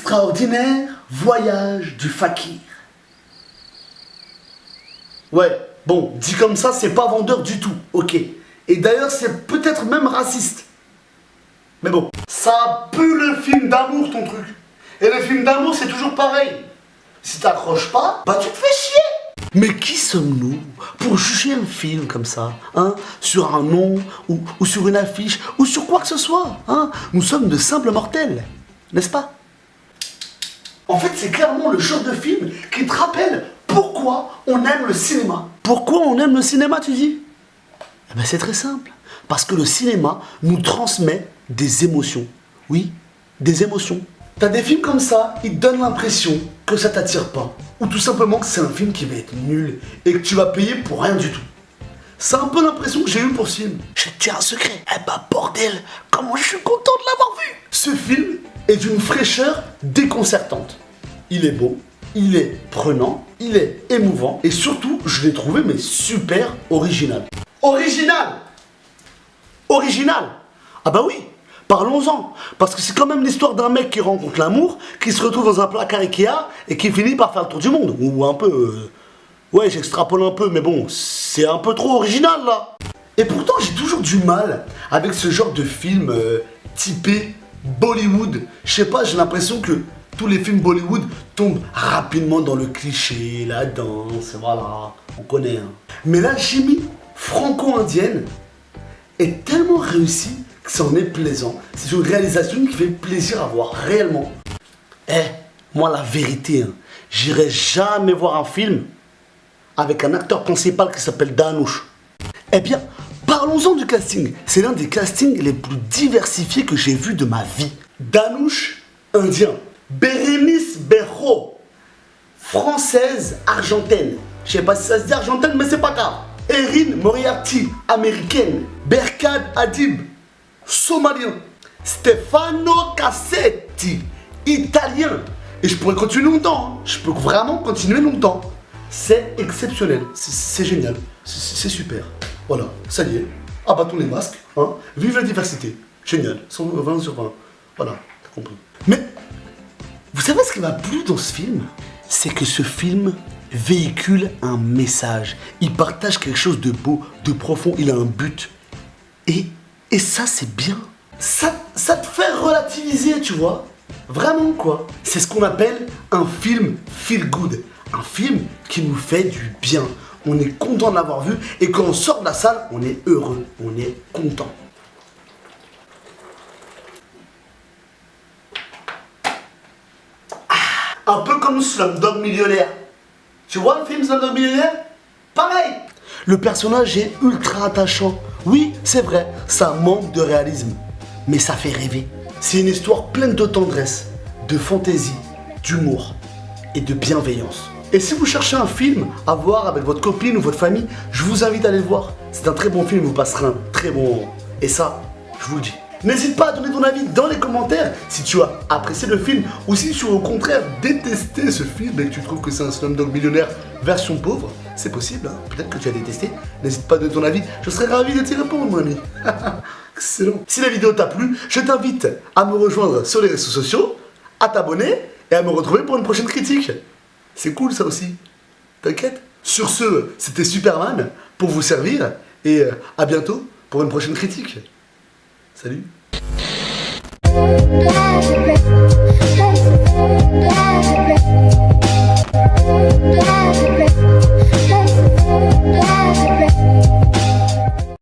L'extraordinaire voyage du fakir. Ouais, bon, dit comme ça, c'est pas vendeur du tout, ok. Et d'ailleurs, c'est peut-être même raciste. Mais bon, ça pue le film d'amour, ton truc. Et le film d'amour, c'est toujours pareil. Si t'accroches pas, bah tu te fais chier. Mais qui sommes-nous pour juger un film comme ça, hein, sur un nom, ou sur une affiche, ou sur quoi que ce soit, hein? Nous sommes de simples mortels, n'est-ce pas? En fait, c'est clairement le genre de film qui te rappelle pourquoi on aime le cinéma. Pourquoi on aime le cinéma, tu dis? Eh ben, c'est très simple. Parce que le cinéma nous transmet des émotions. Oui, des émotions. T'as des films comme ça, ils te donnent l'impression que ça t'attire pas. Ou tout simplement que c'est un film qui va être nul et que tu vas payer pour rien du tout. C'est un peu l'impression que j'ai eue pour ce film. Je vais te dire un secret. Eh ben bordel, comment je suis content de l'avoir vu. Ce film est d'une fraîcheur déconcertante. Il est beau, il est prenant, il est émouvant et surtout, je l'ai trouvé mais super original. Original! Original! Ah bah oui! Parlons-en, parce que c'est quand même l'histoire d'un mec qui rencontre l'amour, qui se retrouve dans un placard Ikea et qui finit par faire le tour du monde. Ou un peu... Ouais, j'extrapole un peu, mais bon, c'est un peu trop original là. Et pourtant, j'ai toujours du mal avec ce genre de film typé Bollywood. Je sais pas, j'ai l'impression que tous les films Bollywood tombent rapidement dans le cliché, la danse, voilà, on connaît. Hein. Mais l'alchimie franco-indienne est tellement réussie que c'en est plaisant. C'est une réalisation qui fait plaisir à voir, réellement. Moi la vérité, hein, j'irai jamais voir un film avec un acteur principal qui s'appelle Dhanush. Eh bien, parlons-en du casting. C'est l'un des castings les plus diversifiés que j'ai vu de ma vie. Dhanush, indien. Bérénice Bejo, française argentine. Je sais pas si ça se dit argentine, mais c'est pas grave. Erin Moriarty, américaine. Berkad Adib, somalien. Stefano Cassetti, italien. Et je pourrais continuer longtemps. Hein. Je peux vraiment continuer longtemps. C'est exceptionnel. C'est génial. C'est super. Voilà, ça y est. Abattons les masques. Hein. Vive la diversité. Génial. 20 sur 20. Voilà, t'as compris. Mais vous savez ce qui m'a plu dans ce film? C'est que ce film véhicule un message. Il partage quelque chose de beau, de profond. Il a un but. Et ça, c'est bien. Ça te fait relativiser, tu vois. Vraiment, quoi. C'est ce qu'on appelle un film feel good. Un film qui nous fait du bien. On est content de l'avoir vu. Et quand on sort de la salle, on est heureux. On est content. Un peu comme Slumdog Millionnaire. Tu vois le film Slumdog Millionnaire? Pareil. Le personnage est ultra attachant. Oui, c'est vrai, ça manque de réalisme. Mais ça fait rêver. C'est une histoire pleine de tendresse, de fantaisie, d'humour et de bienveillance. Et si vous cherchez un film à voir avec votre copine ou votre famille, je vous invite à aller le voir. C'est un très bon film, vous passerez un très bon moment. Et ça, je vous le dis. N'hésite pas à donner ton avis dans les commentaires si tu as apprécié le film ou si tu as au contraire détesté ce film et que tu trouves que c'est un Slumdog Millionnaire version pauvre. C'est possible, hein. Peut-être que tu as détesté. N'hésite pas à donner ton avis, je serais ravi de t'y répondre, mon ami. Excellent. Si la vidéo t'a plu, je t'invite à me rejoindre sur les réseaux sociaux, à t'abonner et à me retrouver pour une prochaine critique. C'est cool ça aussi. T'inquiète. Sur ce, c'était Superman pour vous servir et à bientôt pour une prochaine critique. Salut.